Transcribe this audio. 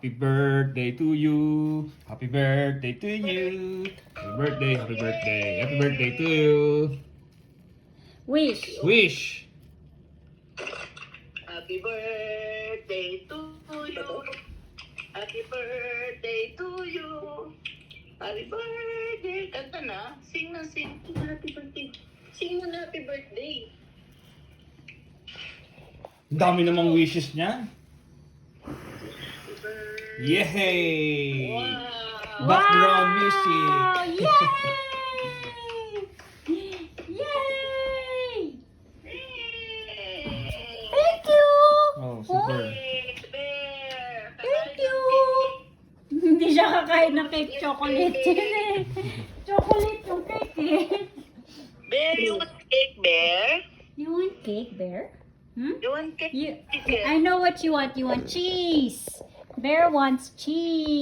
Happy birthday to you. Happy birthday to you. Happy birthday, happy birthday. Happy birthday to you. Wish. Wish. Happy birthday to you. Happy birthday to you. Happy birthday. Kanta na. Sing na, sing. Happy birthday. Sing mo na happy birthday. Ang dami namang wishes niya. Happy birthday. Yay! Wow. Background music. Yay! Yay! Thank you! Oh, super. Bear. Thank you! Hindi siya kakain ng cake chocolate. Chocolate yung cake eh. Bear, you want cake, Bear? You want cake, Bear? Hmm? You want cake? I know what you want. You want cheese. Bear wants cheese.